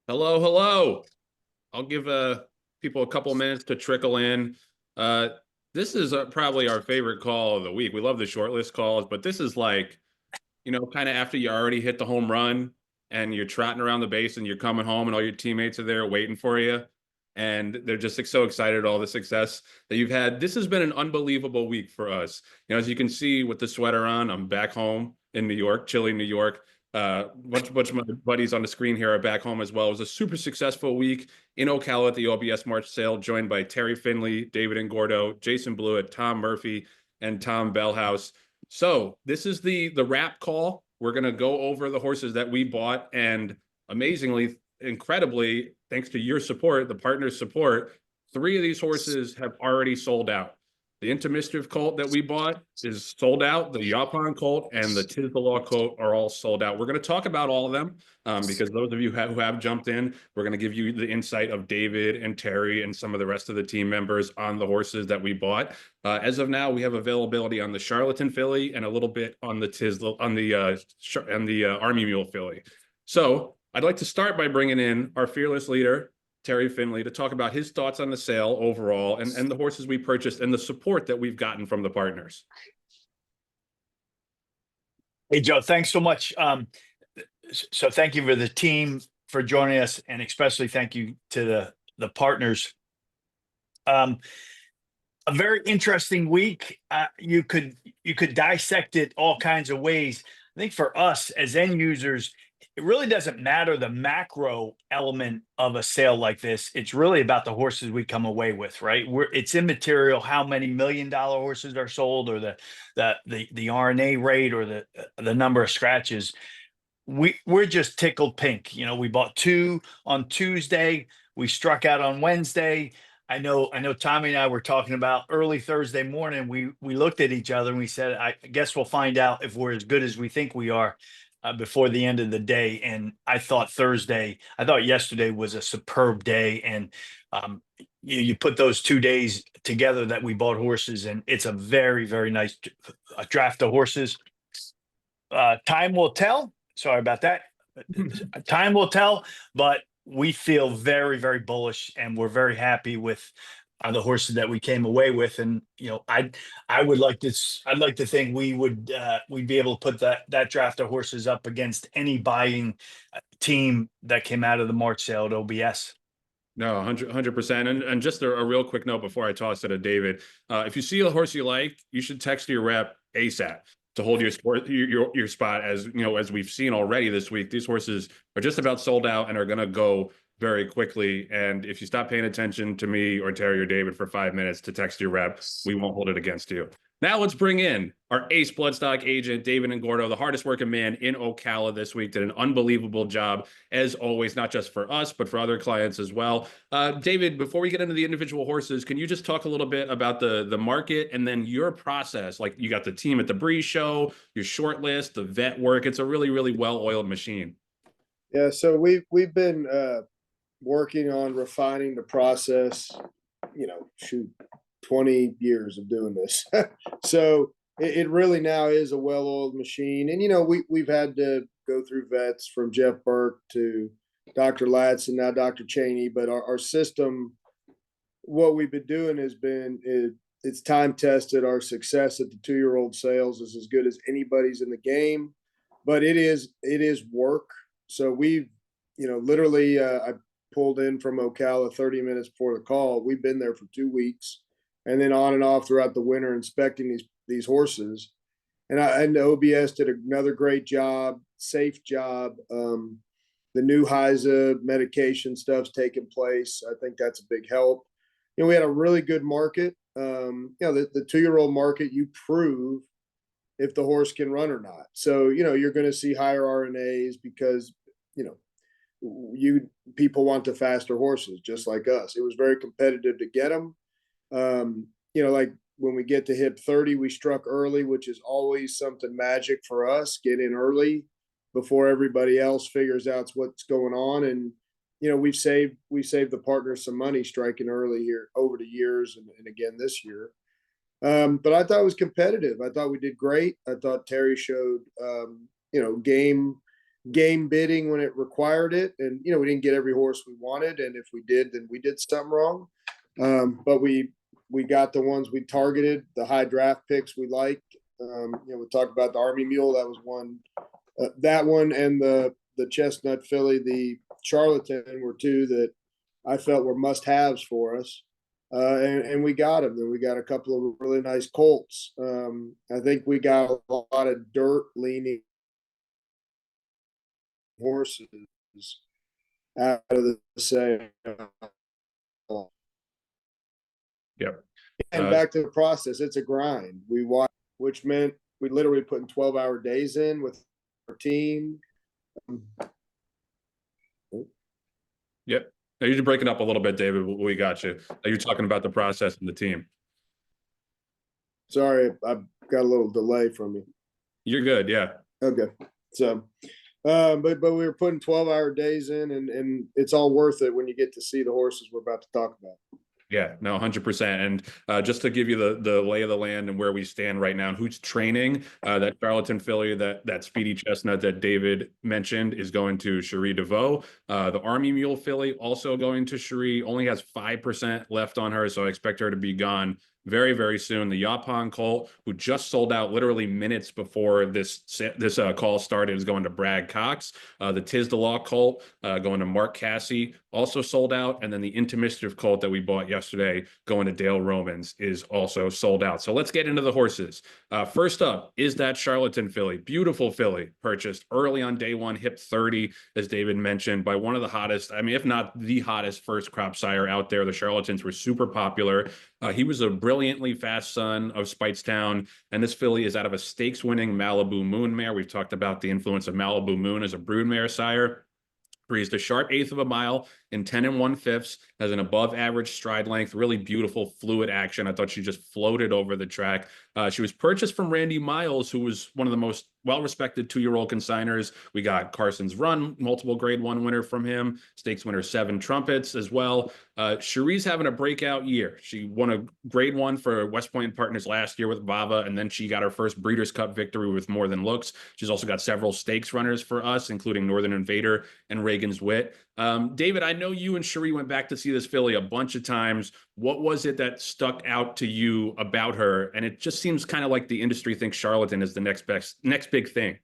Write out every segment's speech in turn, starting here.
Hello, hello. I'll give people a couple minutes to trickle in. Uh, this is probably our favorite call of the week. We love the shortlist calls, but this is like, kind of after you already hit the home run and you're trotting around the base and you're coming home and all your teammates are there waiting for you. And they're just like, so excited all the success that you've had. This has been an unbelievable week for us. As you can see with the sweater on, I'm back home in New York, chilly New York. Bunch of my buddies on the screen here are back home as well. It was a super successful week in Ocala at the OBS March sale, joined by Terry Finley, David and Gordo, Jason Blewett, Tom Murphy, and Tom Bellhouse. So this is the wrap call. We're going to go over the horses that we bought, and amazingly, incredibly, thanks to your support, the partners' support, 3 of these horses have already sold out. The Mischief Colt that we bought is sold out. The Yaupon Colt and the Tiz the Law Colt are all sold out. We're going to talk about all of them because those of you who have jumped in, we're going to give you the insight of David and Terry and some of the rest of the team members on the horses that we bought. As of now, we have availability on the Charlatan Filly and a little bit on the Army Mule Filly. So I'd like to start by bringing in our fearless leader, Terry Finley, to talk about his thoughts on the sale overall and the horses we purchased and the support that we've gotten from the partners. Hey, Joe, thanks so much. So thank you for the team for joining us, and especially thank you to the partners. A very interesting week. You could dissect it all kinds of ways. I think for us as end users, it really doesn't matter the macro element of a sale like this. It's really about the horses we come away with, right? It's immaterial how many $1 million horses are sold, or the RNA rate, or the number of scratches. We're just tickled pink. We bought 2 on Tuesday. We struck out on Wednesday. I know Tommy and I were talking about early Thursday morning. We looked at each other and we said, I guess we'll find out if we're as good as we think we are before the end of the day. And I thought yesterday was a superb day. And you put those 2 days together that we bought horses, and it's a very, very nice draft of horses. Time will tell. Sorry about that. Time will tell, but we feel very, very bullish, and we're very happy with the horses that we came away with. And I'd like to think we'd be able to put that draft of horses up against any buying team that came out of the March sale at OBS. No, 100%. And just a real quick note before I toss it to David. If you see a horse you like, you should text your rep ASAP to hold your spot. As we've seen already this week, these horses are just about sold out and are going to go very quickly. And if you stop paying attention to me or Terry or David for 5 minutes to text your rep, we won't hold it against you. Now let's bring in our ace bloodstock agent, David and Gordo, the hardest working man in Ocala this week. Did an unbelievable job, as always, not just for us, but for other clients as well. David, before we get into the individual horses, can you just talk a little bit about the market and then your process? Like, you got the team at the Bree show, your short list, the vet work. It's a really, really well-oiled machine. Yeah, so we've been working on refining the process, 20 years of doing this. So it really now is a well-oiled machine. And, we've had to go through vets from Jeff Burke to Dr. Latz and now Dr. Cheney, but our system, what we've been doing it's time tested. Our success at the 2-year-old sales is as good as anybody's in the game, but it is work. So we've, literally, I pulled in from Ocala 30 minutes before the call. We've been there for 2 weeks, and then on and off throughout the winter inspecting these horses. And OBS did another great job, safe job. The new HISA medication stuff's taking place. I think that's a big help. We had a really good market. The 2-year-old market, you prove if the horse can run or not. So, you're going to see higher RNAs because, people want the faster horses, just like us. It was very competitive to get them. Like when we get to hip 30, we struck early, which is always something magic for us. Get in early before everybody else figures out what's going on. And, we saved the partners some money striking early here over the years and again this year. But I thought it was competitive. I thought we did great. I thought Terry showed, game game bidding when it required it. And, we didn't get every horse we wanted. And if we did, then we did something wrong. But we got the ones we targeted, the high draft picks we liked. We talked about the Army Mule. That was one. That one and the Chestnut Filly, the Charlatan were two that I felt were must-haves for us. And we got them. Then we got a couple of really nice colts. I think we got a lot of dirt-leaning horses out of the sale. Yep. And back to the process, it's a grind. We watch, which meant we literally putting 12-hour days in with our team. Yep. Now you're breaking up a little bit, David. We got you. You're talking about the process and the team. Sorry, I've got a little delay from you. You're good. Yeah. Okay. So, but we were putting 12-hour days in, and it's all worth it when you get to see the horses we're about to talk about. Yeah, no, 100%. And just to give you the lay of the land and where we stand right now and who's training, that Charlatan Filly, that Speedy Chestnut that David mentioned is going to Cherie DeVoe. The Army Mule filly also going to Cherie, only has 5% left on her, so I expect her to be gone very, very soon. The Yaupon Colt, who just sold out literally minutes before this call started, is going to Brad Cox. The Tiz the Law Colt going to Mark Cassie, also sold out. And then the Mischief Colt that we bought yesterday going to Dale Romans is also sold out. So let's get into the horses. First up is that Charlatan Filly. Beautiful filly, purchased early on day one, hip 30, as David mentioned, by one of the hottest, I mean, if not the hottest first crop sire out there. The Charlatans were super popular. He was a brilliantly fast son of Speightstown, and this filly is out of a stakes-winning Malibu Moon mare. We've talked about the influence of Malibu Moon as a broodmare sire. Breezed a sharp 1/8 of a mile in 10 1/5, has an above average stride length, really beautiful fluid action. I thought she just floated over the track. She was purchased from Randy Miles, who was one of the most well-respected 2-year-old consigners. We got Carson's Run, multiple grade 1 winner from him, stakes winner 7 Trumpets as well. Cherie's having a breakout year. She won a grade 1 for West Point Partners last year with Vava, and then she got her first Breeders' Cup victory with More Than Looks. She's also got several stakes runners for us, including Northern Invader and Reagan's Wit. David, I know you and Cherie went back to see this filly a bunch of times. What was it that stuck out to you about her? And it just seems kind of like the industry thinks Charlatan is the next big thing.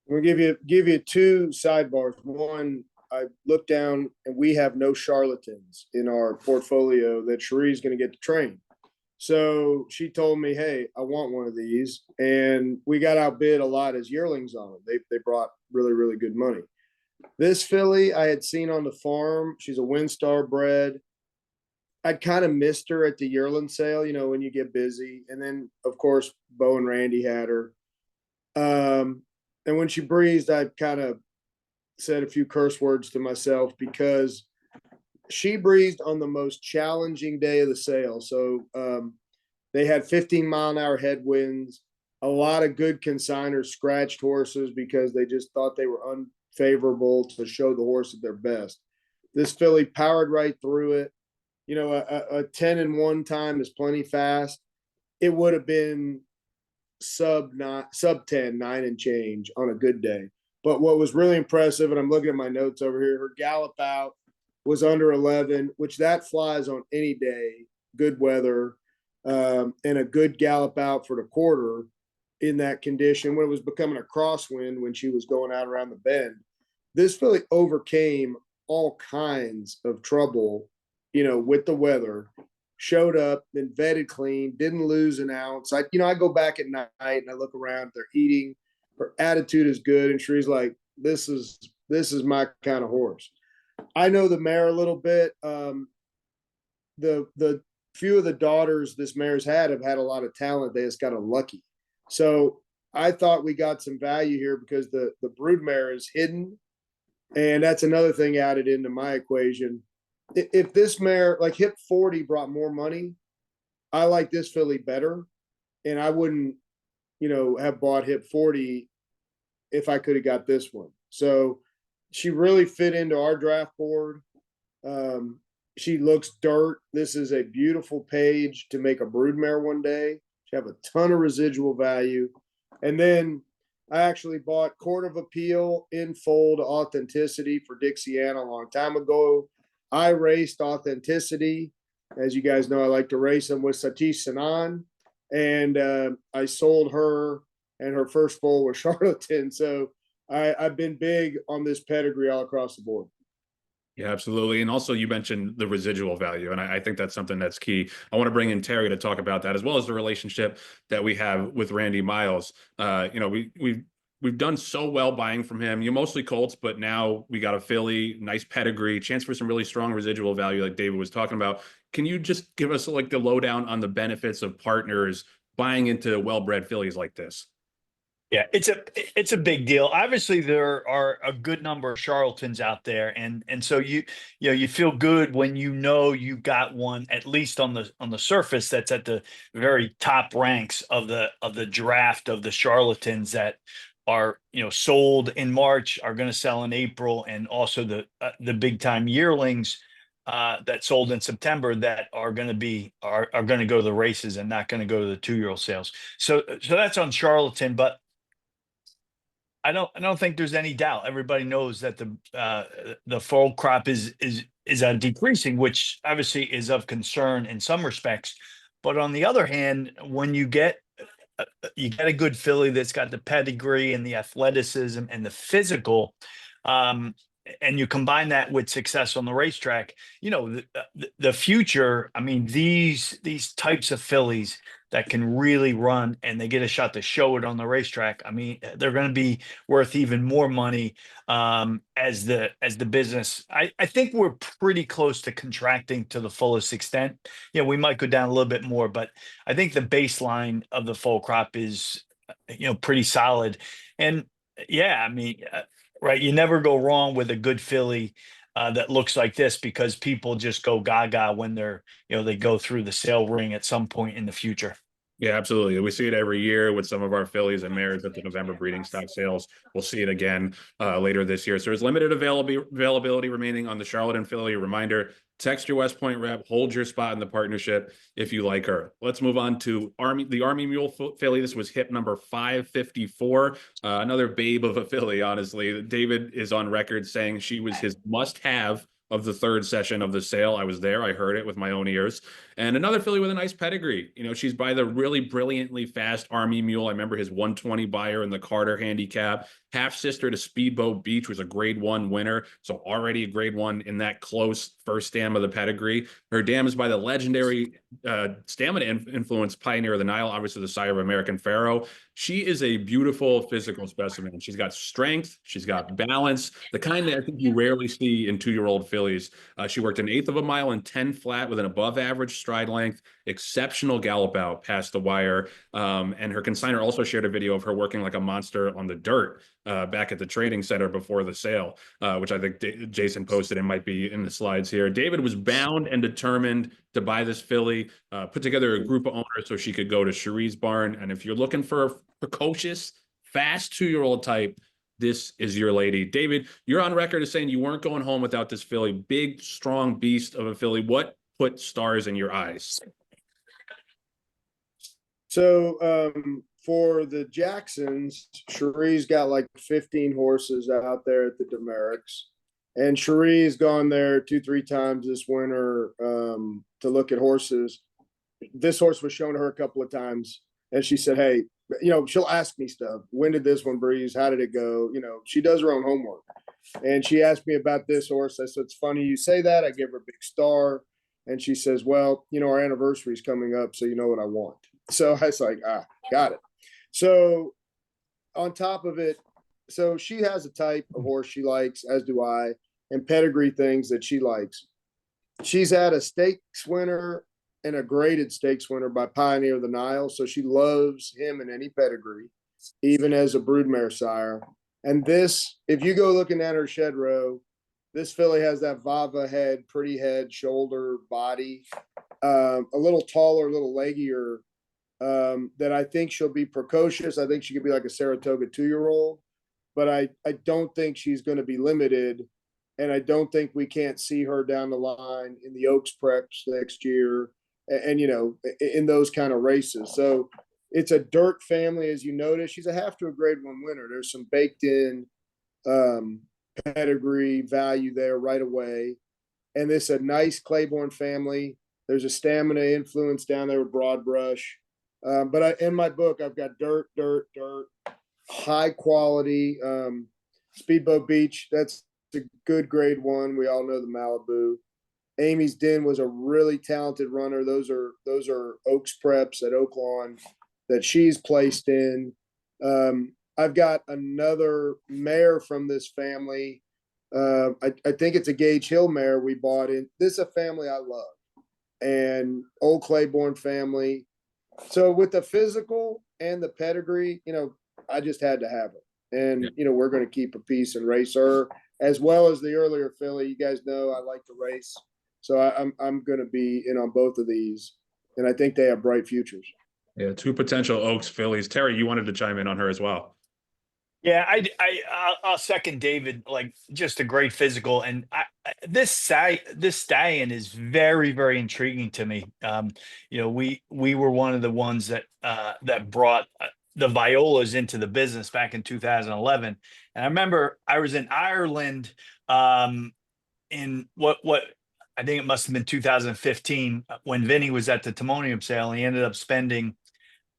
I'm gonna give you 2 sidebars. One, I looked down and we have no Charlatans in our portfolio that Cherie's going to get to train. So she told me, "Hey, I want one of these," and we got outbid a lot as yearlings on them. They brought really, really good money. This filly I had seen on the farm. She's a WinStar bred. I'd kind of missed her at the yearling sale, when you get busy. And then, of course, Bo and Randy had her. And when she breezed, I kind of said a few curse words to myself because she breezed on the most challenging day of the sale. So they had 15-mile-an-hour headwinds. A lot of good consigners scratched horses because they just thought they were unfavorable to show the horse at their best. This filly powered right through it. A 10-1 time is plenty fast. It would have been sub 10, 9 and change on a good day. But what was really impressive, and I'm looking at my notes over here, her gallop out was under 11, which that flies on any day, good weather, and a good gallop out for the quarter in that condition when it was becoming a crosswind when she was going out around the bend. This filly overcame all kinds of trouble, with the weather, showed up, been vetted clean, didn't lose an ounce. I go back at night and I look around, they're eating, her attitude is good. And Cherie's like, this is my kind of horse. I know the mare a little bit. The few of the daughters this mare's have had a lot of talent. They just got unlucky. So I thought we got some value here because the brood mare is hidden. And that's another thing added into my equation. If this mare, like hip 40 brought more money, I like this filly better. And I wouldn't, have bought hip 40 if I could have got this one. So she really fit into our draft board. She looks dirt. This is a beautiful page to make a broodmare one day. She have a ton of residual value. And then I actually bought Court of Appeal in Fold Authenticity for Dixiana a long time ago. I raced Authenticity. As you guys know, I like to race them with Satish Sanan. And I sold her, and her first foal was Charlatan. So I've been big on this pedigree all across the board. Yeah, absolutely. And also you mentioned the residual value. And I think that's something that's key. I want to bring in Terry to talk about that, as well as the relationship that we have with Randy Miles. You know, we've done so well buying from him. You mostly Colts, but now we got a filly, nice pedigree, chance for some really strong residual value, like David was talking about. Can you just give us like the lowdown on the benefits of partners buying into well-bred fillies like this? Yeah, it's a big deal. Obviously, there are a good number of charlatans out there, and so you know you feel good when you know you got one at least on the surface that's at the very top ranks of the draft of the charlatans that are sold in March, are going to sell in April, and also the big time yearlings that sold in September that are going to going to go to the races and not going to go to the 2-year-old sales. So that's on Charlatan, but I don't think there's any doubt. Everybody knows that the foal crop is decreasing, which obviously is of concern in some respects. But on the other hand, when you get a good filly that's got the pedigree and the athleticism and the physical, and you combine that with success on the racetrack, the future. I mean, these types of fillies that can really run and they get a shot to show it on the racetrack. I mean, they're going to be worth even more money as the business. I think we're pretty close to contracting to the fullest extent. We might go down a little bit more, but I think the baseline of the full crop is pretty solid. And yeah, I mean, right, you never go wrong with a good filly that looks like this, because people just go gaga when they go through the sale ring at some point in the future. Yeah, absolutely. We see it every year with some of our fillies and mares at the November breeding stock sales. We'll see it again later this year. So there's limited availability remaining on the Charlatan filly. Reminder, text your West Point rep, hold your spot in the partnership if you like her. Let's move on to the Army Mule filly. This was hip number 554. Another babe of a filly, honestly. David is on record saying she was his must-have of the third session of the sale. I was there. I heard it with my own ears. And another filly with a nice pedigree. She's by the really brilliantly fast Army Mule. I remember his 120 buyer in the Carter handicap. Half sister to Speedboat Beach, was a grade 1 winner. So already a grade 1 in that close first dam of the pedigree. Her dam is by the legendary stamina influence Pioneer of the Nile, obviously the sire of American Pharaoh. She is a beautiful physical specimen. She's got strength. She's got balance, the kind that I think you rarely see in 2-year-old fillies. She worked an 1/8 of a mile in 10 flat with an above average stride length, exceptional gallop out past the wire. And her consignor also shared a video of her working like a monster on the dirt back at the trading center before the sale, which I think Jason posted and might be in the slides here. David was bound and determined to buy this filly, put together a group of owners so she could go to Cherie's barn. And if you're looking for a precocious, fast 2-year-old type, this is your lady. David, you're on record as saying you weren't going home without this filly. Big, strong beast of a filly. What put stars in your eyes? So for the Jacksons, Cherie's got like 15 horses out there at the Demericks. And Cherie's gone there 2-3 times this winter to look at horses. This horse was shown to her a couple of times. And she said, hey, she'll ask me stuff. When did this one breeze? How did it go? She does her own homework. And she asked me about this horse. I said, it's funny you say that. I give her a big star. And she says, well, our anniversary is coming up, so you know what I want. So I was like, got it. So on top of it, so she has a type of horse she likes, as do I, and pedigree things that she likes. She's had a stakes winner and a graded stakes winner by Pioneer of the Nile. So she loves him in any pedigree, even as a broodmare sire. And this, if you go looking at her shed row, this filly has that Vava head, pretty head, shoulder, body, a little taller, a little leggier, that I think she'll be precocious. I think she could be like a Saratoga 2-year-old, but I don't think she's going to be limited. And I don't think we can't see her down the line in the Oaks Preps next year and in those kind of races. So it's a dirt family, as you notice. She's a half to a grade 1 winner. There's some baked in pedigree value there right away. And this a nice Claiborne family. There's a stamina influence down there with broad brush. But in my book, I've got dirt, high quality. Speedboat Beach, that's a good grade 1. We all know the Malibu. Amy's Den was a really talented runner. Those are Oaks preps at Oaklawn that she's placed in. I've got another mare from this family. I think it's a Gage Hill mare we bought in. This is a family I love, and old Claiborne family. So with the physical and the pedigree, I just had to have it. And, we're going to keep a piece and race her as well as the earlier filly. You guys know I like to race. So I'm going to be in on both of these. And I think they have bright futures. Yeah, 2 potential Oaks fillies. Terry, you wanted to chime in on her as well. Yeah, I'll second David. Like, just a great physical, and this stallion is very, very intriguing to me. We were one of the ones that brought the Violas into the business back in 2011, and I remember I was in Ireland in what I think it must have been 2015 when Vinny was at the Timonium sale. And he ended up spending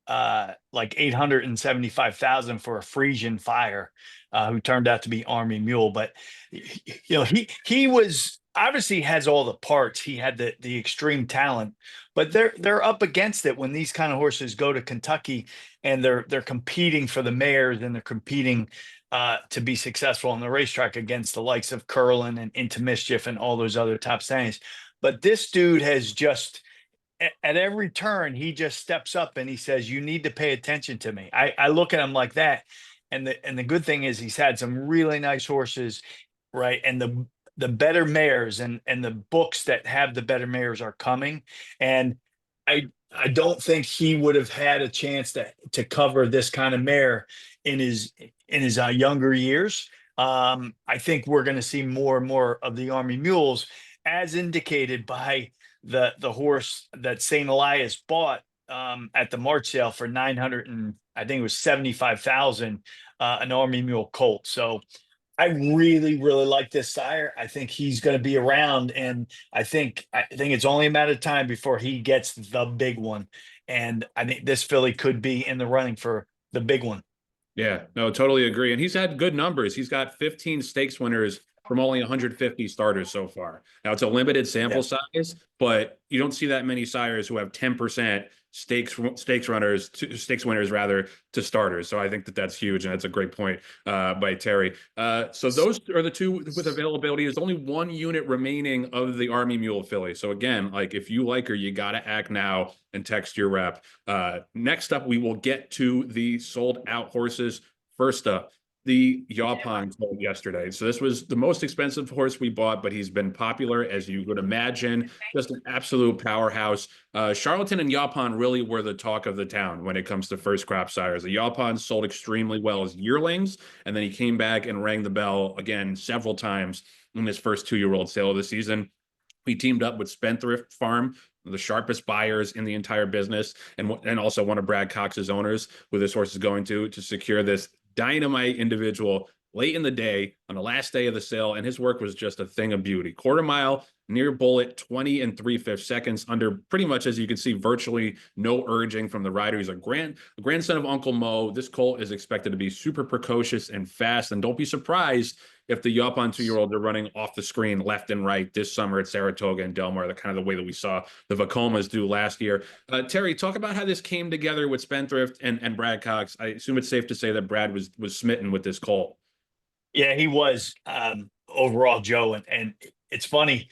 like 875,000 for a Frisian Fire, who turned out to be Army Mule. But he was obviously has all the parts. He had the extreme talent, but they're up against it when these kind of horses go to Kentucky and they're competing for the mares, and they're competing to be successful on the racetrack against the likes of Curlin and Into Mischief and all those other top standings. But this dude has just, at every turn, he just steps up and he says, you need to pay attention to me. I look at him like that. And the good thing is he's had some really nice horses, right? And the better mares and the books that have the better mares are coming. And I don't think he would have had a chance to cover this kind of mare in his younger years. I think we're going to see more and more of the Army Mules, as indicated by the horse that St. Elias bought at the March sale for 900 and I think it was 75,000, an Army Mule Colt. So I really, really like this sire. I think he's going to be around, and I think it's only a matter of time before he gets the big one. And I think this filly could be in the running for the big one. Yeah, no, totally agree. And he's had good numbers. He's got 15 stakes winners from only 150 starters so far. Now, it's a limited sample size, but you don't see that many sires who have 10% stakes winners rather to starters. So I think that's huge, and that's a great point by Terry. So those are the 2 with availability. There's only 1 unit remaining of the Army Mule filly. So again, like, if you like her, you got to act now and text your rep. Next up, we will get to the sold out horses. First up, the Yaupon Colt yesterday. So this was the most expensive horse we bought, but he's been popular, as you would imagine. Just an absolute powerhouse. Charlatan and Yaupon really were the talk of the town when it comes to first crop sires. The Yaupon sold extremely well as yearlings, and then he came back and rang the bell again several times in his first 2-year-old sale of the season. We teamed up with Spendthrift Farm, the sharpest buyers in the entire business, and also one of Brad Cox's owners, who this horse is going to secure this dynamite individual late in the day on the last day of the sale. And his work was just a thing of beauty. Quarter mile, near bullet, 20 3/5 seconds under pretty much, as you can see, virtually no urging from the rider. He's a grandson of Uncle Mo. This colt is expected to be super precocious and fast. And don't be surprised if the Yaupon 2-year-olds are running off the screen left and right this summer at Saratoga and Del Mar, the kind of the way that we saw the Vacomas do last year. Terry, talk about how this came together with Spendthrift and Brad Cox. I assume it's safe to say that Brad was smitten with this colt. Yeah, he was overall, Joe. And it's funny.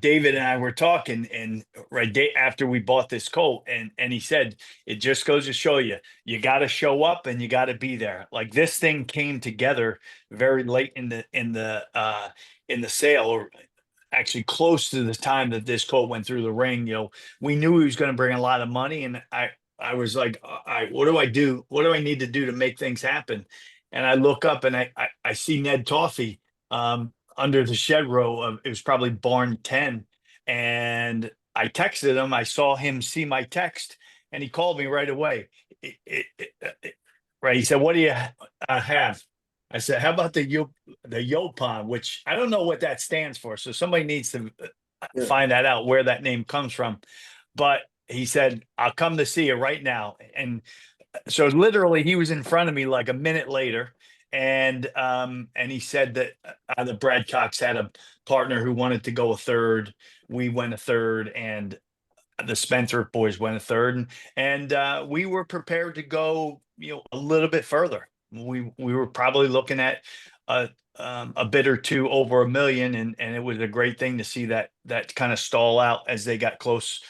David and I were talking, and right after we bought this colt, and he said, it just goes to show you got to show up and you got to be there. Like, this thing came together very late in the sale, or actually close to the time that this colt went through the ring. We knew he was going to bring a lot of money, and I was like, what do I do? What do I need to do to make things happen? And I look up and I see Ned Toffee under the shed row of, it was probably barn 10. And I texted him. I saw him see my text, and he called me right away. right. He said, "What do you have?" I said, "How about the Yaupon?" Which I don't know what that stands for. So somebody needs to Yeah. find that out where that name comes from. But he said, "I'll come to see you right now." And so literally, he was in front of me like a minute later, and he said that the Brad Cox had a partner who wanted to go a third. We went a third, and the Spencer boys went a third, and we were prepared to go, a little bit further. We were probably looking at a bid or two over $1 million, and it was a great thing to see that kind of stall out as they got close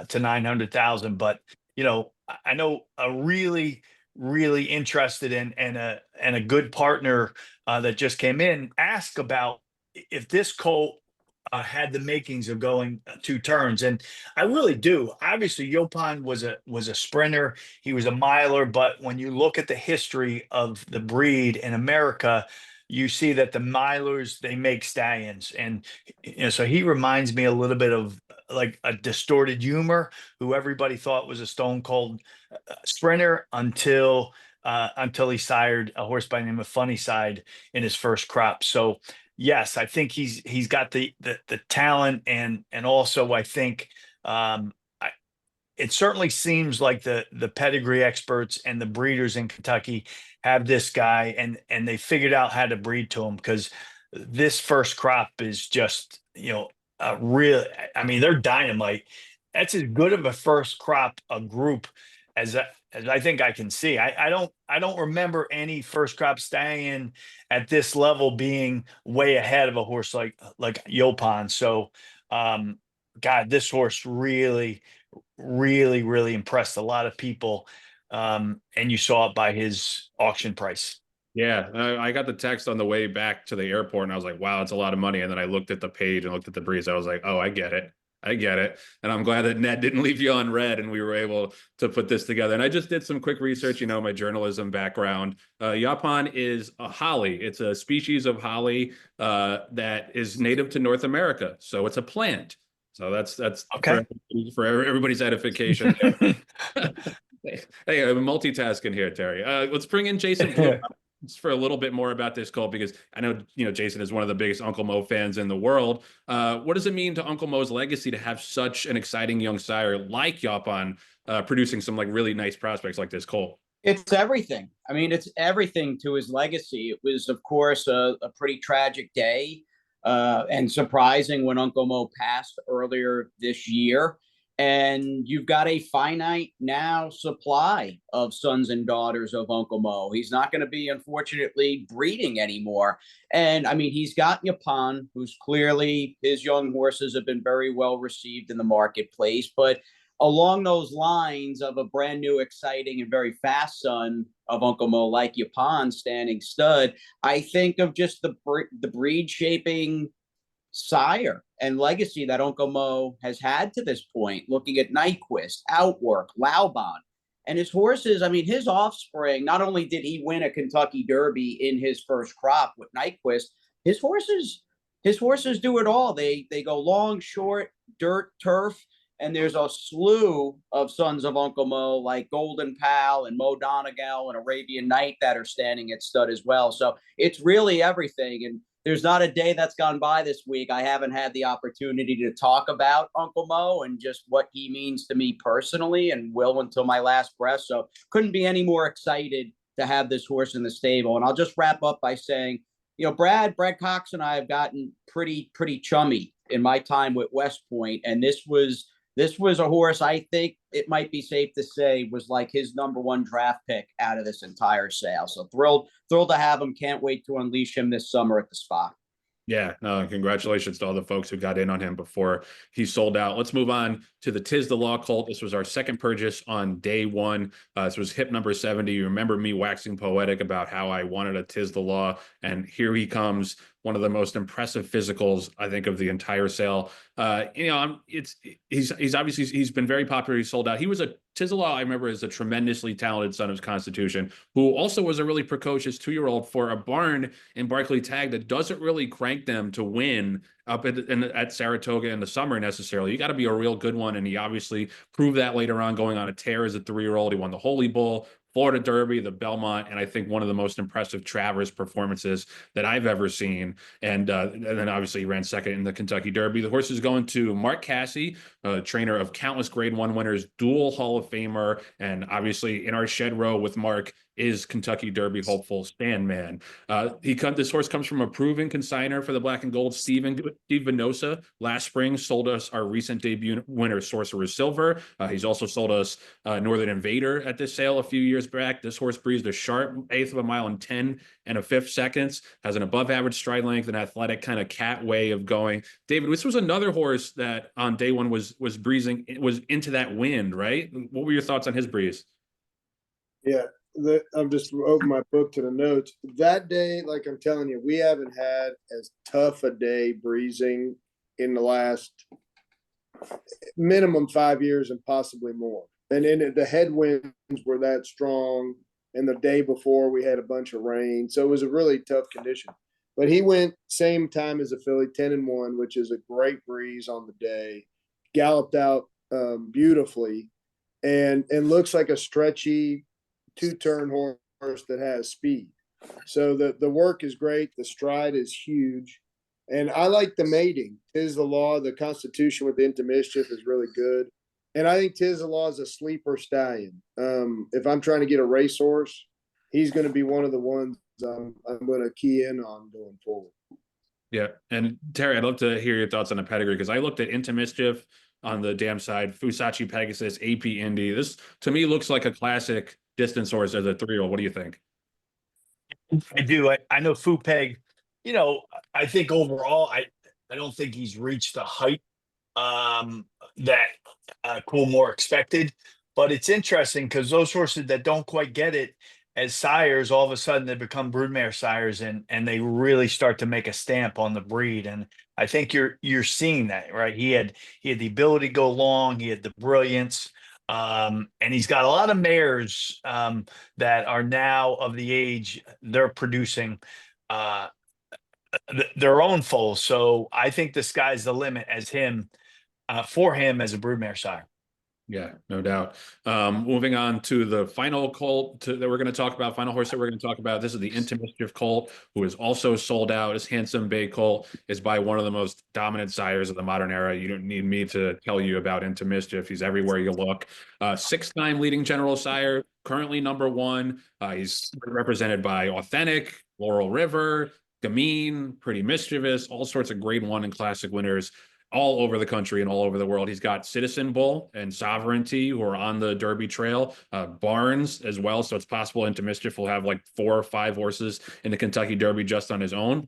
to 900,000. But I know a really interested and a good partner that just came in asked about if this colt had the makings of going 2 turns, and I really do. Obviously, Yaupon was a sprinter. He was a miler, but when you look at the history of the breed in America, you see that the milers, they make stallions, and so he reminds me a little bit of like a distorted humor, who everybody thought was a stone cold sprinter until he sired a horse by the name of Funny Side in his first crop. So yes, I think he's got the talent, and also I think it certainly seems like the pedigree experts and the breeders in Kentucky have this guy, and they figured out how to breed to him, because this first crop is just a real. I mean, they're dynamite. That's as good of a first crop a group as I think I can see. I don't remember any first crop stallion at this level being way ahead of a horse like Yaupon. So God, this horse really impressed a lot of people. And you saw it by his auction price. Yeah, I got the text on the way back to the airport, and I was like, "Wow, it's a lot of money." And then I looked at the page and looked at the breeze. I was like, "Oh, I get it. I get it." And I'm glad that Ned didn't leave you on red, and we were able to put this together. And I just did some quick research, my journalism background. Yaupon is a holly. It's a species of holly that is native to North America. So it's a plant. So that's Okay. for everybody's edification. Hey, I'm multitasking here, Terry. Let's bring in Jason Blue for a little bit more about this colt, because I know Jason is one of the biggest Uncle Mo fans in the world. What does it mean to Uncle Mo's legacy to have such an exciting young sire like Yaupon producing some really nice prospects like this colt? It's everything. I mean, it's everything to his legacy. It was, of course, a pretty tragic day and surprising when Uncle Mo passed earlier this year. And you've got a finite now supply of sons and daughters of Uncle Mo. He's not going to be, unfortunately, breeding anymore. And I mean, he's got Yaupon, who's clearly, his young horses have been very well received in the marketplace. But along those lines of a brand new, exciting, and very fast son of Uncle Mo like Yaupon standing stud, I think of just the breed shaping sire and legacy that Uncle Mo has had to this point, looking at Nyquist, Outwork, Laubon, and his horses. I mean, his offspring, not only did he win a Kentucky Derby in his first crop with Nyquist, his horses do it all. They go long, short, dirt, turf, and there's a slew of sons of Uncle Mo like Golden Pal and Mo Donegal and Arabian Night that are standing at stud as well. So it's really everything. And there's not a day that's gone by this week I haven't had the opportunity to talk about Uncle Mo and just what he means to me personally, and will until my last breath. So couldn't be any more excited to have this horse in the stable. And I'll just wrap up by saying, Brad Cox and I have gotten pretty chummy in my time with West Point, and this was a horse I think it might be safe to say was like his #1 draft pick out of this entire sale. So thrilled to have him. Can't wait to unleash him this summer at the spot. Yeah, no, congratulations to all the folks who got in on him before he sold out. Let's move on to the Tiz the Law Colt. This was our second purchase on day one. This was hip number 70. You remember me waxing poetic about how I wanted a Tiz the Law, and here he comes. one of the most impressive physicals, I think, of the entire sale. He's obviously, he's been very popular. He sold out. He was Tiz the Law, I remember, is a tremendously talented son of Constitution, who also was a really precocious 2-year-old for a barn in Barclay Tag that doesn't really crank them to win up at Saratoga in the summer necessarily. You got to be a real good one, and he obviously proved that later on, going on a tear as a 3-year-old. He won the Holy Bull, Florida Derby, the Belmont, and I think one of the most impressive Travers performances that I've ever seen. And then obviously he ran second in the Kentucky Derby. The horse is going to Mark Cassie, trainer of countless Grade 1 winners, dual Hall of Famer, and obviously in our shed row with Mark is Kentucky Derby hopeful Stan Man. This horse comes from a proven consigner for the Black and Gold, Steve Venosa. Last spring sold us our recent debut winner, Sorcerer's Silver. He's also sold us Northern Invader at this sale a few years back. This horse breezed a sharp 1/8 of a mile in 10 1/5 seconds, has an above average stride length, and athletic kind of cat way of going. David, this was another horse that on day one was breezing, was into that wind, right? What were your thoughts on his breeze? Yeah. I'm just open my book to the notes. That day, like I'm telling you, we haven't had as tough a day breezing in the last minimum 5 years and possibly more. And then the headwinds were that strong. And the day before we had a bunch of rain. So it was a really tough condition. But he went same time as the filly, 10-1, which is a great breeze on the day. Galloped out beautifully and looks like a stretchy 2-turn horse that has speed. So the work is great. The stride is huge. And I like the mating. Tiz the Law, the Constitution with Into Mischief is really good. And I think Tiz the Law is a sleeper stallion. If I'm trying to get a racehorse, he's going to be one of the ones I'm going to key in on going forward. Yeah. And Terry, I'd love to hear your thoughts on the pedigree, because I looked at Into Mischief on the dam side, Fusachi Pegasus, AP Indy. This to me looks like a classic distance horse as a 3-year-old. What do you think? I do. I know Fupeg, I think overall, I don't think he's reached the height that Coolmore expected. But it's interesting because those horses that don't quite get it as sires, all of a sudden they become broodmare sires and they really start to make a stamp on the breed. And I think you're seeing that, right? He had the ability to go long, he had the brilliance. And he's got a lot of mares that are now of the age they're producing their own foals. So I think the sky's the limit as for him as a broodmare sire. Yeah, no doubt. Moving on to the final colt that we're going to talk about, final horse that we're going to talk about. This is the Into Mischief colt, who is also sold out. His Handsome Bay colt is by one of the most dominant sires of the modern era. You don't need me to tell you about Into Mischief. He's everywhere you look. 6-time leading general sire, currently number 1. He's represented by Authentic, Laurel River, Gamine, Pretty Mischievous, all sorts of Grade 1 and classic winners all over the country and all over the world. He's got Citizen Bull and Sovereignty, who are on the Derby trail, Barnes as well. So it's possible Into Mischief will have like 4 or 5 horses in the Kentucky Derby just on his own.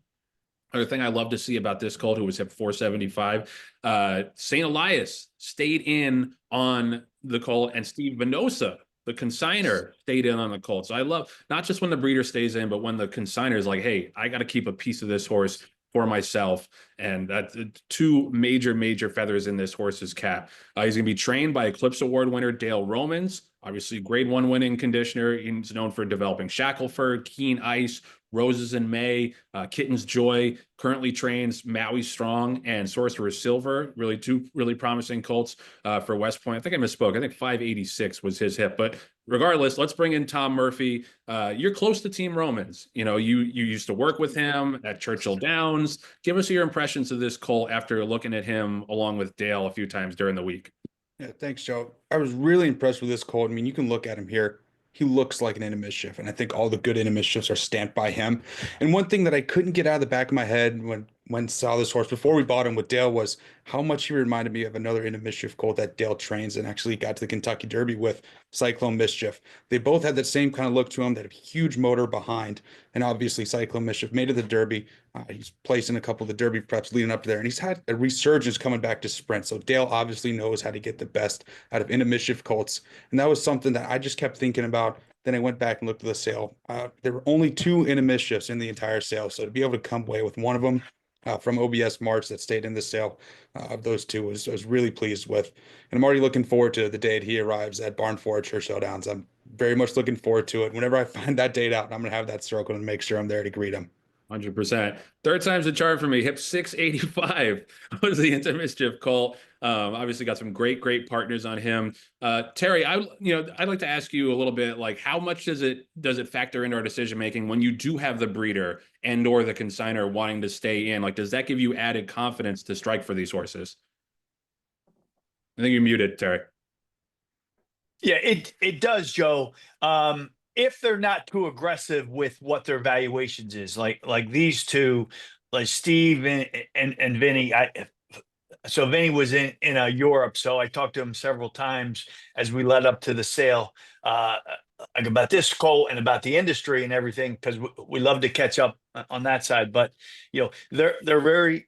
Other thing I love to see about this colt, who was hit 475, St. Elias stayed in on the colt, and Steve Venosa, the consigner, stayed in on the colt. So I love not just when the breeder stays in, but when the consigner is like, hey, I got to keep a piece of this horse for myself. And that's 2 major feathers in this horse's cap. He's going to be trained by Eclipse Award winner Dale Romans, obviously Grade 1 winning conditioner. He's known for developing Shackleford, Keen Ice, Roses in May, Kitten's Joy, currently trains Maui Strong and Sorcerer's Silver, really 2 really promising colts for West Point. I think I misspoke. I think 586 was his hip. But regardless, let's bring in Tom Murphy. You're close to Team Romans. You used to work with him at Churchill Downs. Give us your impressions of this colt after looking at him along with Dale a few times during the week. Yeah, thanks, Joe. I was really impressed with this colt. I mean, you can look at him here. He looks like an Into Mischief, and I think all the good Into Mischiefs are stamped by him. And one thing that I couldn't get out of the back of my head when saw this horse before we bought him with Dale was how much he reminded me of another Into Mischief colt that Dale trains and actually got to the Kentucky Derby with, Cyclone Mischief. They both had that same kind of look to him, that huge motor behind, and obviously Cyclone Mischief made it to the Derby. He's placed in a couple of the Derby preps leading up to there, and he's had a resurgence coming back to sprint. So Dale obviously knows how to get the best out of Into Mischief colts, and that was something that I just kept thinking about Then I went back and looked at the sale. There were only 2 in a Mischiefs in the entire sale. So to be able to come away with one of them from OBS March that stayed in the sale of those 2 I was really pleased with. And I'm already looking forward to the day he arrives at Barn Forage or Showdowns. I'm very much looking forward to it. Whenever I find that date out, I'm going to have that circle and make sure I'm there to greet him. 100%. Third time's the charm for me. Hip 685 was the Mischief Colt. Obviously got some great partners on him. Terry, I'd like to ask you a little bit, like, how much does it factor into our decision making when you do have the breeder and or the consignor wanting to stay in? Like, does that give you added confidence to strike for these horses? I think you're muted, Terry. Yeah, it does, Joe. If they're not too aggressive with what their valuations is, like these 2, like Steve and Vinny. So Vinny was in Europe, so I talked to him several times as we led up to the sale, like about this colt and about the industry and everything, because we love to catch up on that side. But they're very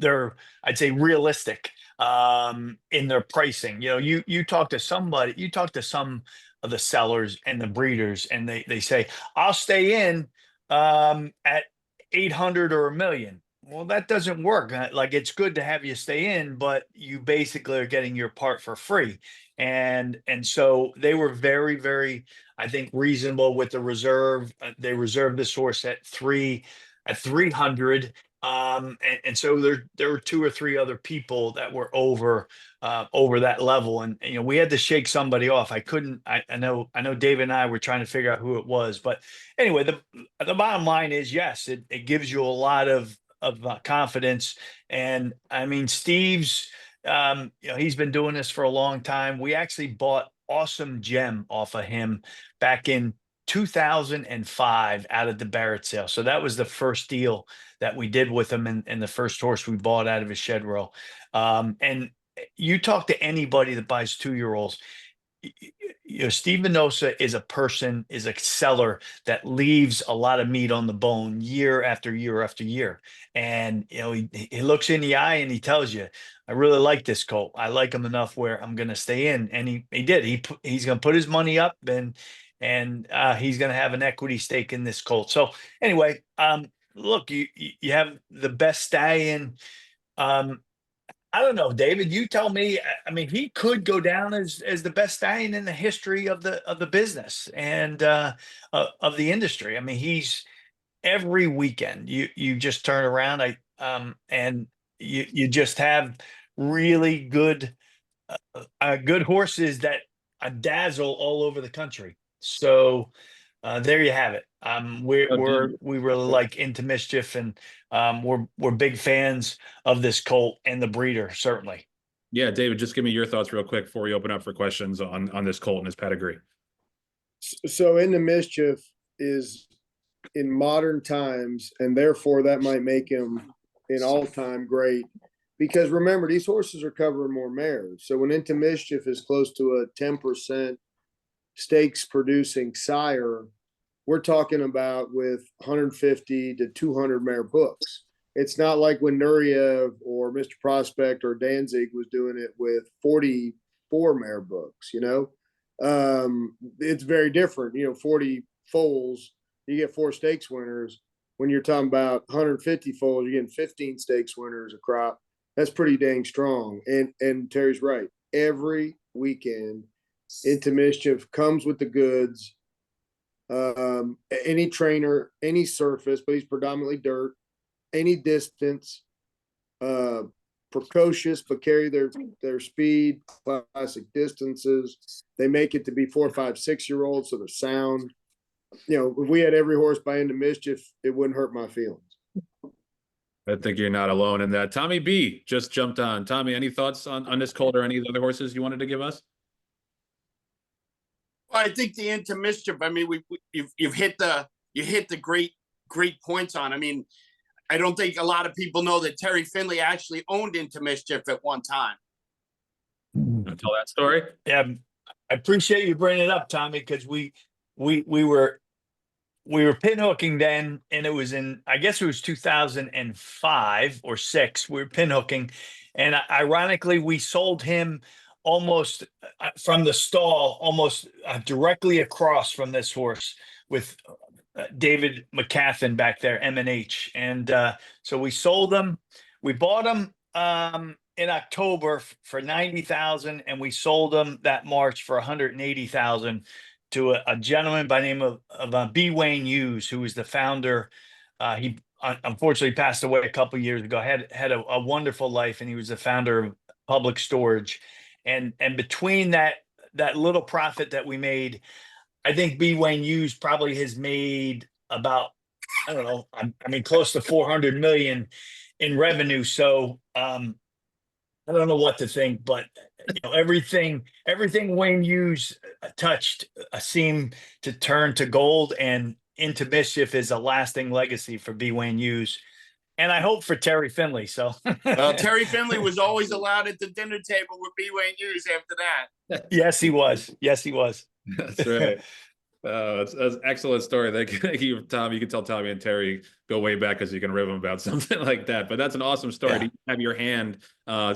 I'd say realistic in their pricing. You talk to somebody, you talk to some of the sellers and the breeders, and they say, I'll stay in at 800 or $1 million. Well, that doesn't work. Like, it's good to have you stay in, but you basically are getting your part for free. And so they were very, I think, reasonable with the reserve. They reserved this horse at 300. And so there were 2 or 3 other people that were over that level, and we had to shake somebody off. I know David and I were trying to figure out who it was, but anyway, the bottom line is, yes, it gives you a lot of confidence. And I mean, Steve's he's been doing this for a long time. We actually bought Awesome Gem off of him back in 2005 out of the Barrett sale. So that was the first deal that we did with him, and the first horse we bought out of his shed row. And you talk to anybody that buys 2-year-olds, Steve Venosa is a seller that leaves a lot of meat on the bone year after year after year. And, he looks in the eye and he tells you, I really like this colt. I like him enough where I'm going to stay in. And he did. He's going to put his money up, and he's going to have an equity stake in this colt. So anyway, look, you have the best stallion. I don't know, David, you tell me. I mean, he could go down as the best stallion in the history of the business and of the industry. I mean, he's every weekend you just turn around, and you just have really good horses that dazzle all over the country. So there you have it. We really like Into Mischief, and we're big fans of this colt and the breeder, certainly. Yeah, David, just give me your thoughts real quick before we open up for questions on this colt and his pedigree. So Into Mischief is in modern times, and therefore that might make him an all-time great. Because remember, these horses are covering more mares. So when Into Mischief is close to a 10% stakes producing sire, we're talking about with 150 to 200 mare books. It's not like when Nureyev or Mr. Prospect or Danzig was doing it with 44 mare books. It's very different. 40 foals, you get 4 stakes winners. When you're talking about 150 foals, you're getting 15 stakes winners a crop. That's pretty dang strong. And Terry's right. Every weekend, Into Mischief comes with the goods. Any trainer, any surface, but he's predominantly dirt, any distance, precocious, but carry their speed, classic distances. They make it to be 4, 5, 6-year-olds, so they're sound. If we had every horse by Into Mischief, it wouldn't hurt my feelings. I think you're not alone in that. Tommy B just jumped on. Tommy, any thoughts on this colt or any of the other horses you wanted to give us? Well, I think the Into Mischief. I mean, you've hit the great points on. I mean, I don't think a lot of people know that Terry Finley actually owned Into Mischief at one time. Tell that story. Yeah, I appreciate you bringing it up, Tommy, because we were pinhooking then, and it was I guess it was 2005 or 6. We were pinhooking, and ironically, we sold him almost from the stall, almost directly across from this horse with David McCathan back there, M&H. And so we sold them. We bought them in October for 90,000, and we sold them that March for 180,000 to a gentleman by the name of B. Wayne Hughes, who was the founder. He unfortunately passed away a couple years ago. Had a wonderful life, and he was the founder of Public Storage. And between that little profit that we made, I think B. Wayne Hughes probably has made about, I don't know, I mean, close to 400 million in revenue. So I don't know what to think, but everything Wayne Hughes touched seemed to turn to gold, and Into Mischief is a lasting legacy for B. Wayne Hughes. And I hope for Terry Finley. So Terry Finley was always allowed at the dinner table with B. Wayne Hughes after that. Yes, he was. Yes, he was. That's right. That's an excellent story. Thank you, Tom. You can tell Tommy and Terry go way back because you can rib them about something like that. But that's an awesome story to have your hand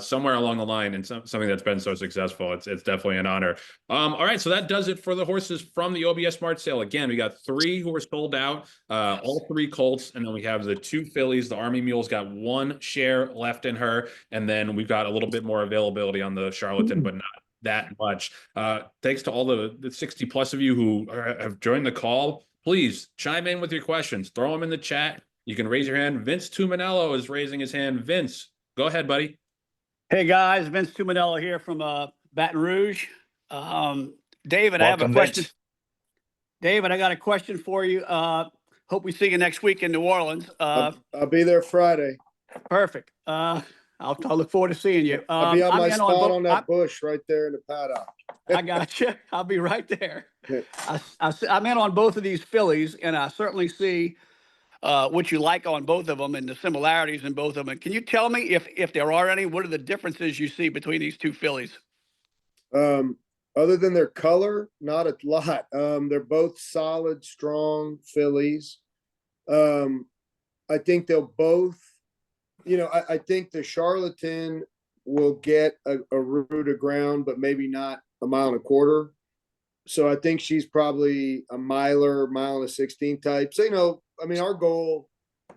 somewhere along the line in something that's been so successful. It's definitely an honor. All right, so that does it for the horses from the OBS Smart Sale. Again, we got 3 who were sold out, all 3 colts, and then we have the 2 fillies. The Army Mule's got 1 share left in her, and then we've got a little bit more availability on the Charlatan, but not that much. Thanks to all the 60 plus of you who have joined the call. Please chime in with your questions. Throw them in the chat. You can raise your hand. Vince Tuminello is raising his hand. Vince, go ahead, buddy. Hey guys, Vince Tuminello here from Baton Rouge. David, I have a Welcome, question. Vince. David, I got a question for you. Hope we see you next week in New Orleans. I'll be there Friday. Perfect. I'll look forward to seeing you. I'll be on my I'm in spot on that I'm- bush right there in the paddock. I got you. I'll be right there. I'm in on both of these fillies, and I certainly see what you like on both of them and the similarities in both of them. Can you tell me if there are any? What are the differences you see between these 2 fillies? Other than their color, not a lot. They're both solid, strong fillies. I think they'll both, I think the Charlatan will get a root of ground, but maybe not a 1.25 miles. So I think she's probably a mile and a 16 type. So, our goal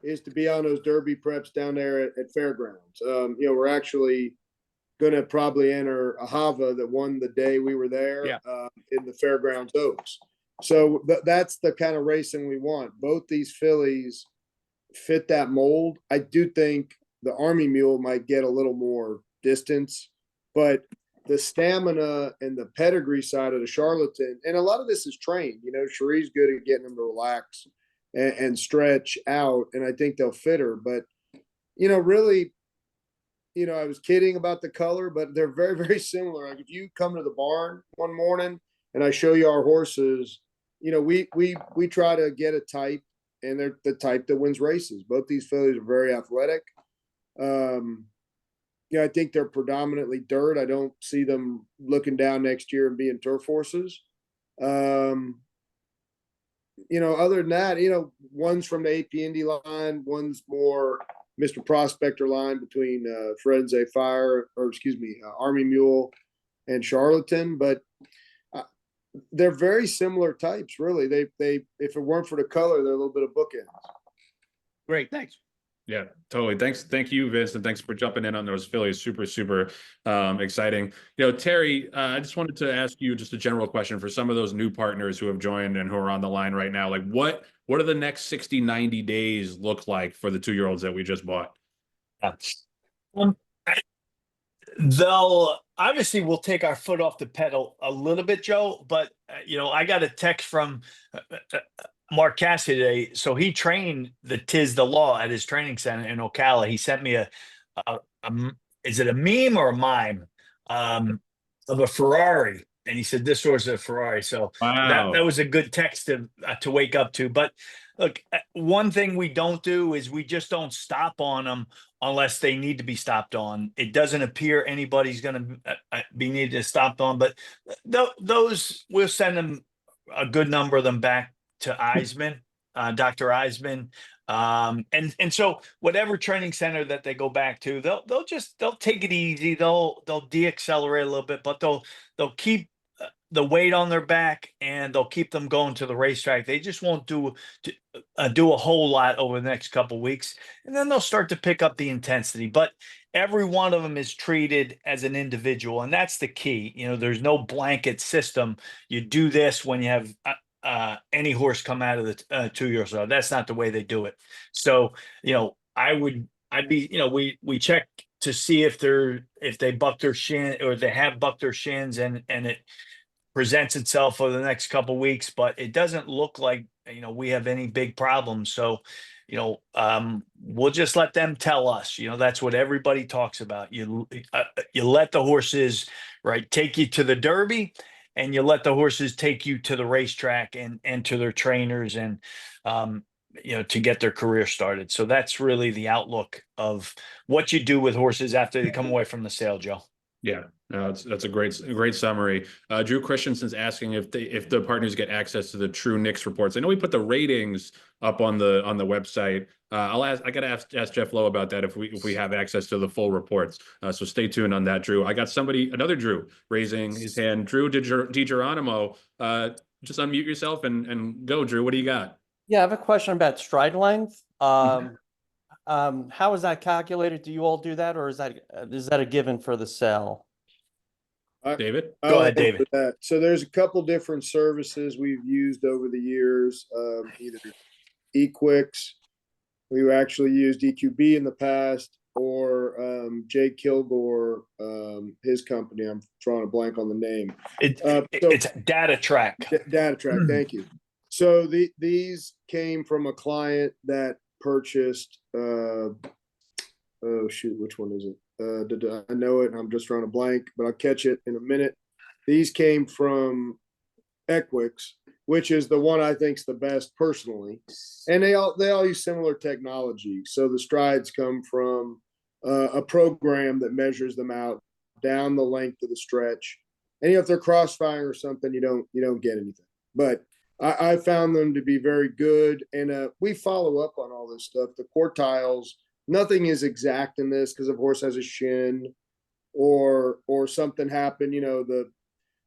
is to be on those Derby preps down there at Fairgrounds. We're actually going to probably enter a Hava that won the day we were there in the Fairgrounds Oaks. So that's the kind of racing we want. Both these fillies fit that mold. I do think the Army Mule might get a little more distance, but the stamina and the pedigree side of the Charlatan, and a lot of this is trained. Cherie's good at getting them to relax and stretch out, and I think they'll fit her. But, really, I was kidding about the color, but they're very, very similar. Like if you come to the barn one morning and I show you our horses, we try to get a type, and they're the type that wins races. Both these fillies are very athletic. I think they're predominantly dirt. I don't see them looking down next year and being turf horses. Other than that, one's from the AP Indy line, one's more Mr. Prospector line between Firenze Fire, Army Mule and Charlatan, but they're very similar types, really. They if it weren't for the color, they're a little bit of bookends. Great, thanks. Yeah, totally. Thank you, Vince, and thanks for jumping in on those fillies. Super exciting. Terry, I just wanted to ask you just a general question for some of those new partners who have joined and who are on the line right now. Like, what do the next 60, 90 days look like for the 2-year-olds that we just bought? They'll obviously we'll take our foot off the pedal a little bit, Joe, but I got a text from Mark Cassidy today. So he trained the Tiz the Law at his training center in Ocala. He sent me is it a meme or a mime of a Ferrari? And he said, this horse is a Ferrari. So Wow. that was a good text to wake up to. But look, one thing we don't do is we just don't stop on them unless they need to be stopped on. It doesn't appear anybody's going to be needed to stop on, but those we'll send them a good number of them back to Eisman. Dr. Eisman. And so whatever training center that they go back to, they'll take it easy. They'll deaccelerate a little bit, but they'll keep the weight on their back, and they'll keep them going to the racetrack. They just won't do a whole lot over the next couple weeks, and then they'll start to pick up the intensity. But every one of them is treated as an individual, and that's the key. You know, there's no blanket system. You do this when you have any horse come out of the 2 years old. That's not the way they do it. So, you know, I'd be, you know, we check to see if they buck their shin, or they have bucked their shins, and it presents itself for the next couple weeks, but it doesn't look like, you know, we have any big problems. So, you know, we'll just let them tell us. You know, that's what everybody talks about. You let the horses, right, take you to the Derby, and you let the horses take you to the racetrack and to their trainers, and you know, to get their career started. So that's really the outlook of what you do with horses after they come away from the sale, Joe. Yeah, no, that's a great summary. Drew Christensen's asking if the partners get access to the True Nicks reports. I know we put the ratings up on the website. I gotta ask Jeff Lowe about that if we have access to the full reports. So stay tuned on that, Drew. I got another Drew raising his hand. Drew DiGeronimo, just unmute yourself and go, Drew. What do you got? Yeah, I have a question about stride length. How is that calculated? Do you all do that, or is that a given for the sale? David? Go ahead, David. So there's a couple different services we've used over the years. Either Equix, we actually used EQB in the past, or Jay Kilgore, his company. I'm drawing a blank on the name. It's Data Track. Data Track, thank you. So these came from a client that purchased oh shoot, which one is it? I know it and I'm just drawing a blank, but I'll catch it in a minute. These came from Equix, which is the one I think's the best personally, and they all use similar technology. So the strides come from a program that measures them out down the length of the stretch, and if they're crossfiring or something, you don't get anything. But I found them to be very good, and we follow up on all this stuff. The quartiles, nothing is exact in this because, of course, has a shin or something happened. You know,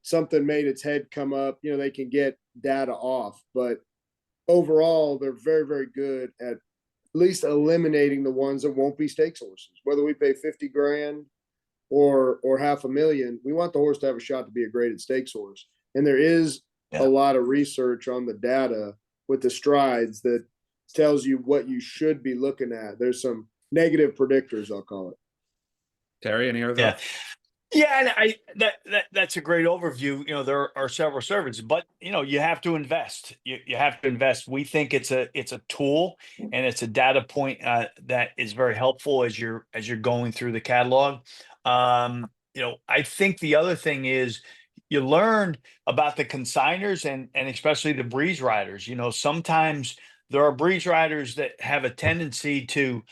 something made its head come up. You know, they can get data off, but overall, they're very, very good at least eliminating the ones that won't be stakes horses. Whether we pay 50 grand or $500,000, we want the horse to have a shot to be a graded stakes horse, and there is a lot of research on the data with the strides that tells you what you should be looking at. There's some negative predictors, I'll call it. Terry, any other thoughts? Yeah, and that's a great overview. You know, there are several services, but you know, you have to invest. You have to invest. We think it's a tool, and it's a data point that is very helpful as you're going through the catalog. You know, I think the other thing is you learn about the consigners and especially the breeze riders. You know, sometimes there are breeze riders that have a tendency to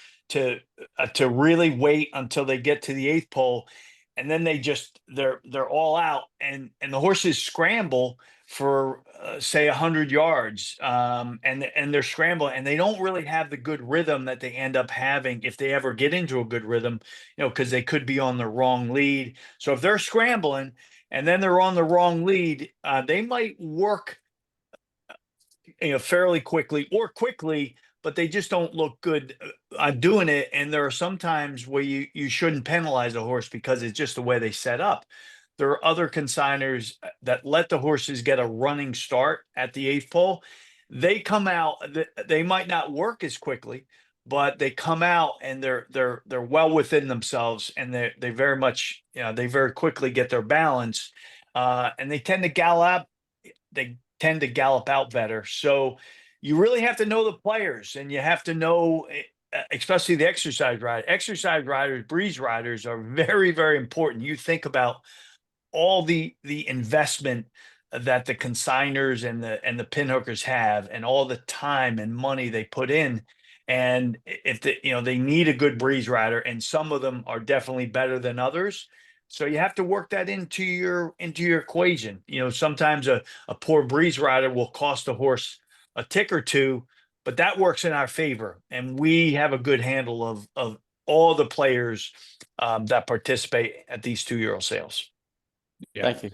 really wait until they get to the 8th pole, and then they're all out, and the horses scramble for say 100 yards, and they're scrambling, and they don't really have the good rhythm that they end up having if they ever get into a good rhythm, you know, because they could be on the wrong lead. So if they're scrambling and then they're on the wrong lead, they might work, you know, fairly quickly or quickly, but they just don't look good doing it. And there are some times where you shouldn't penalize a horse because it's just the way they set up. There are other consigners that let the horses get a running start at the 8th pole. They come out, they might not work as quickly, but they come out and they're well within themselves, and they very much, you know, they very quickly get their balance, and they tend to gallop out better. So you really have to know the players, and you have to know, especially the exercise riders, breeze riders are very, very important. You think about all the investment that the consigners and the pinhookers have, and all the time and money they put in. And if they need a good breeze rider, and some of them are definitely better than others. So you have to work that into your equation. You know, sometimes a poor breeze rider will cost a horse a tick or two, but that works in our favor, and we have a good handle of all the players that participate at these 2-year-old sales. Yeah. Thank you.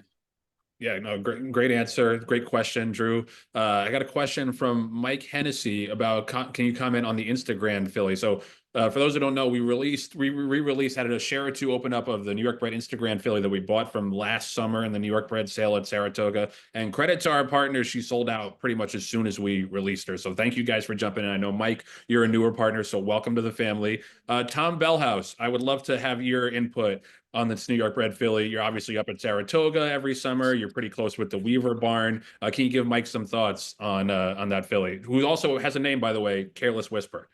Yeah, no, great answer. Great question, Drew. I got a question from Mike Hennessy about, can you comment on the Instagram Philly? So for those who don't know, we re-released, had a share or two open up of the New York bred Instagram Philly that we bought from last summer in the New York bred sale at Saratoga. And credit to our partners, she sold out pretty much as soon as we released her. So thank you guys for jumping in. I know, Mike, you're a newer partner, so welcome to the family. Tom Bellhouse, I would love to have your input on this New York bred Philly. You're obviously up at Saratoga every summer. You're pretty close with the Weaver barn. Can you give Mike some thoughts on that Philly, who also has a name, by the way, Careless Whisper?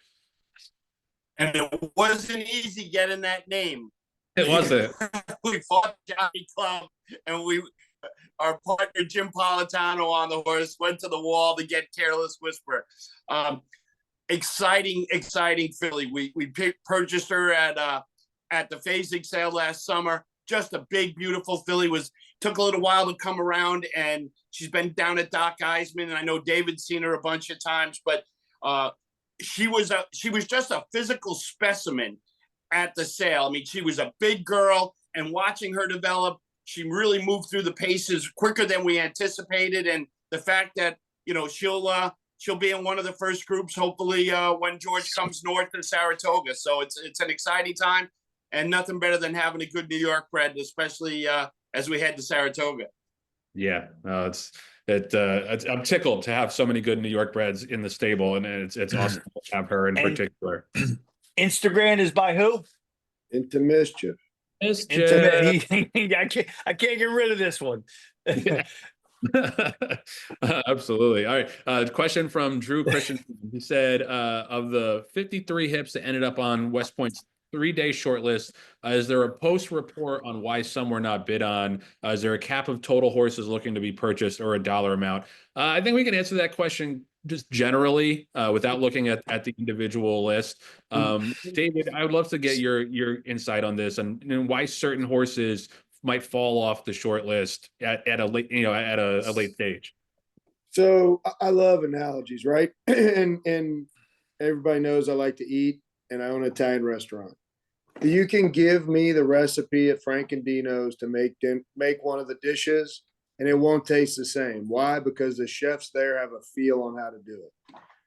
And it wasn't easy getting that name. It wasn't. We fought Jockey Club, and our partner Jim Politano on the horse went to the wall to get Careless Whisper. Exciting filly. We purchased her at the phasing sale last summer. Just a big, beautiful filly. Took a little while to come around, and she's been down at Doc Eisman, and I know David's seen her a bunch of times, but she was just a physical specimen at the sale. I mean, she was a big girl, and watching her develop, she really moved through the paces quicker than we anticipated. And the fact that, she'll be in one of the first groups, hopefully, when George comes north to Saratoga. So it's an exciting time, and nothing better than having a good New York bred, especially as we head to Saratoga. Yeah, I'm tickled to have so many good New York breds in the stable, and it's awesome to have her in particular. Instagram is by who? Into Mischief. I can't get rid of this one. Absolutely. All right. Question from Drew Christian. He said, of the 53 hips that ended up on West Point's 3-day shortlist, is there a post report on why some were not bid on? Is there a cap of total horses looking to be purchased, or a dollar amount? I think we can answer that question just generally, without looking at the individual list. David, I would love to get your insight on this, and why certain horses might fall off the short list at a late, at a late stage. So I love analogies, right? and everybody knows I like to eat, and I own an Italian restaurant. You can give me the recipe at Frank and Dino's to make one of the dishes, and it won't taste the same. Why? Because the chefs there have a feel on how to do it.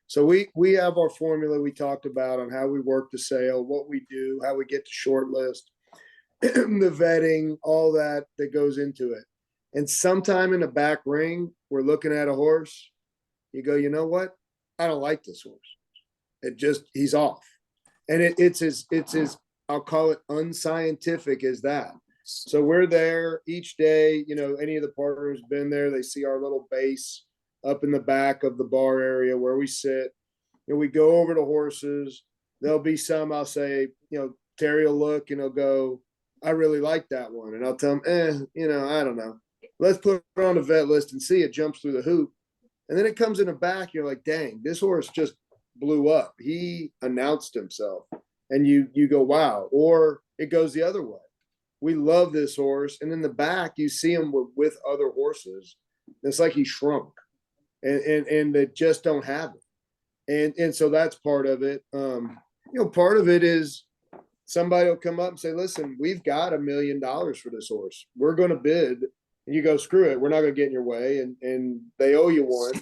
So we have our formula we talked about on how we work the sale, what we do, how we get to short list, the vetting, all that goes into it. And sometime in the back ring, we're looking at a horse. You go, you know what? I don't like this horse. He's off. And it's as I'll call it unscientific as that. So we're there each day. Any of the partners been there, they see our little base up in the back of the bar area where we sit. We go over the horses. There'll be some I'll say, Terry will look and he'll go, I really like that one. And I'll tell him, I don't know. Let's put it on the vet list and see. It jumps through the hoop. And then it comes in the back. You're like, dang, this horse just blew up. He announced himself. And you go, wow. Or it goes the other way. We love this horse. And in the back, you see him with other horses. It's like he shrunk. And they just don't have it. And so that's part of it. Part of it is somebody will come up and say, listen, we've got $1 million for this horse. We're going to bid. And you go, screw it. We're not going to get in your way. And they owe you one.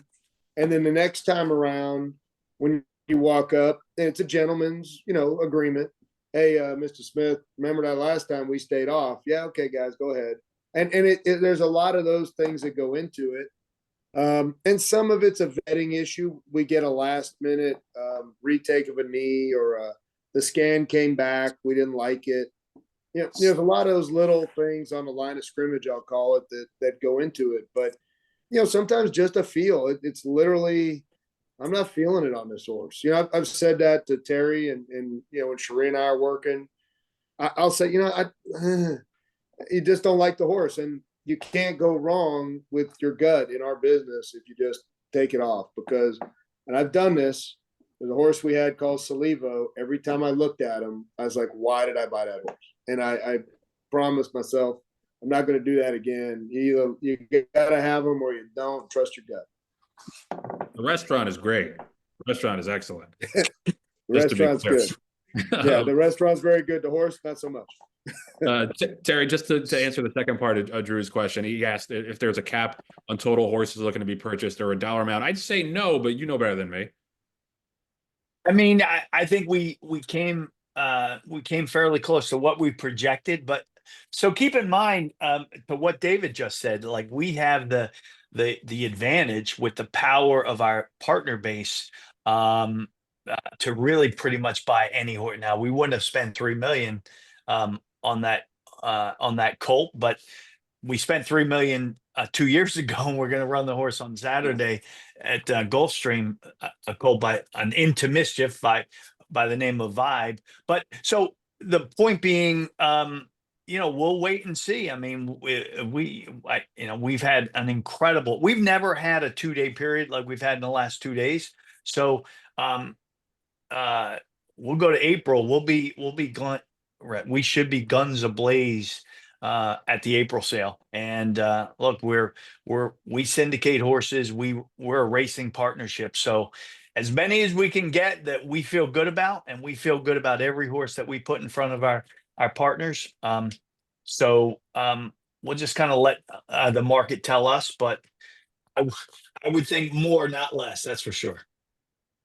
And then the next time around, when you walk up, and it's a gentleman's, agreement. Hey, Mr. Smith, remember that last time we stayed off? Yeah. Okay, guys, go ahead. And there's a lot of those things that go into it. And some of it's a vetting issue. We get a last minute retake of a knee, or the scan came back. We didn't like it. There's a lot of those little things on the line of scrimmage, I'll call it, that go into it. But, sometimes just a feel. It's literally, I'm not feeling it on this horse. I've said that to Terry and when Sheree and I are working, I'll say, you just don't like the horse. And you can't go wrong with your gut in our business if you just take it off. Because, and I've done this, there's a horse we had called Salivo. Every time I looked at him, I was like, why did I buy that horse? And I promised myself, I'm not going to do that again. Either you got to have them or you don't. Trust your gut. The restaurant is great. Restaurant is excellent. The Just to be restaurant's clear. good. Yeah, the restaurant's very good. The horse, not so much. Terry, just to answer the second part of Drew's question, he asked if there's a cap on total horses looking to be purchased or a dollar amount. I'd say no, but you know better than me. I mean, I think we came fairly close to what we projected, but so keep in mind to what David just said, like we have the advantage with the power of our partner base to really pretty much buy any horse. Now we wouldn't have spent 3 million on that colt, but we spent 3 million 2 years ago, and we're going to run the horse on Saturday at Gulfstream, a colt by an into Mischief by the name of Vibe. But so the point being, we'll wait and see. I mean, we've had an incredible. We've never had a 2-day period like we've had in the last 2 days. So we'll go to April. We'll be gone. We should be guns ablaze at the April sale. And look, we syndicate horses. We're a racing partnership. So as many as we can get that we feel good about, and we feel good about every horse that we put in front of our partners. So we'll just kind of let the market tell us, but I would think more, not less. That's for sure.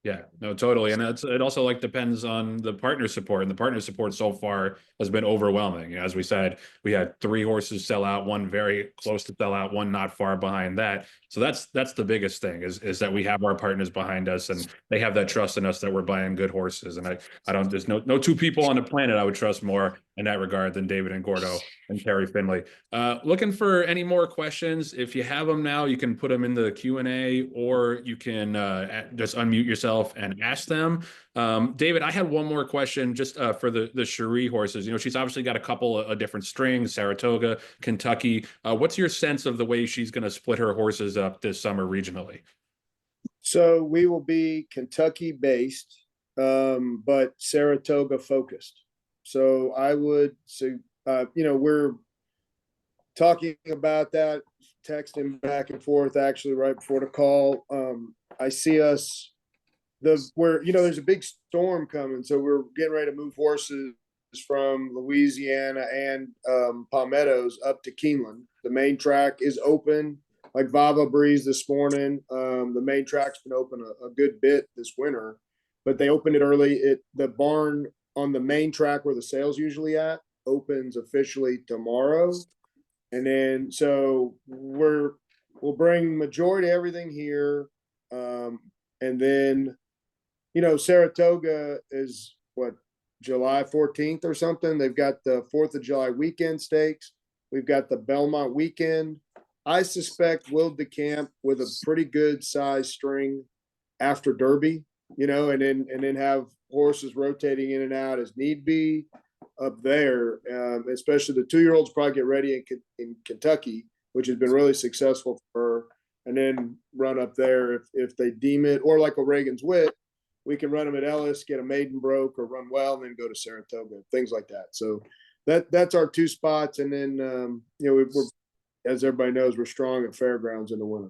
Yeah, no, totally. And it also like depends on the partner support, and the partner support so far has been overwhelming. You know, as we said, we had 3 horses sell out, one very close to sell out, one not far behind that. So that's the biggest thing is that we have our partners behind us, and they have that trust in us that we're buying good horses. And there's no 2 people on the planet I would trust more in that regard than David and Gordo and Terry Finley. Looking for any more questions? If you have them now, you can put them in the Q&A, or you can just unmute yourself and ask them. David, I had one more question just for the Cherie horses. You know, she's obviously got a couple of different strings, Saratoga, Kentucky. What's your sense of the way she's going to split her horses up this summer regionally? So we will be Kentucky based, but Saratoga focused. So I would say, we're talking about that, texting back and forth actually right before the call. I see us there's a big storm coming. So we're getting ready to move horses from Louisiana and Palmettos up to Keeneland. The main track is open, like Vava Breeze this morning. The main track's been open a good bit this winter, but they opened it early. The barn on the main track where the sale's usually at opens officially tomorrow. And then, so we'll bring majority of everything here. And then, Saratoga is July 14th or something. They've got the 4th of July weekend stakes. We've got the Belmont weekend. I suspect Will DeCamp with a pretty good size string after Derby, and then have horses rotating in and out as need be up there. Especially the 2-year-olds probably get ready in Kentucky, which has been really successful for her, and then run up there if they deem it, or like O'Regan's Wit, we can run them at Ellis, get a maiden broke or run well, and then go to Saratoga, things like that. So that's our 2 spots. And then, we're, as everybody knows, we're strong at fairgrounds in the winter.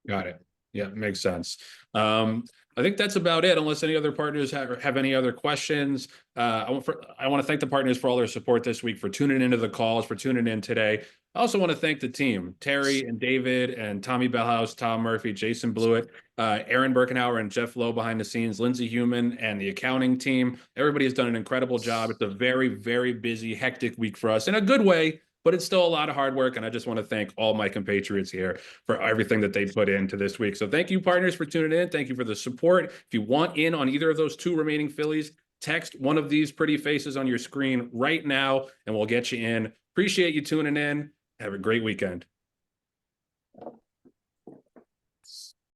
Got it. Yeah, makes sense. I think that's about it, unless any other partners have any other questions. I want to thank the partners for all their support this week, for tuning into the calls, for tuning in today. I also want to thank the team, Terry and David and Tommy Bellhouse, Tom Murphy, Jason Blewett, Aaron Birkenauer and Jeff Lowe behind the scenes, Lindsey Human and the accounting team. Everybody has done an incredible job. It's a very, very busy, hectic week for us in a good way, but it's still a lot of hard work. And I just want to thank all my compatriots here for everything that they put into this week. So thank you, partners, for tuning in. Thank you for the support. If you want in on either of those 2 remaining fillies, text one of these pretty faces on your screen right now, and we'll get you in. Appreciate you tuning in. Have a great weekend.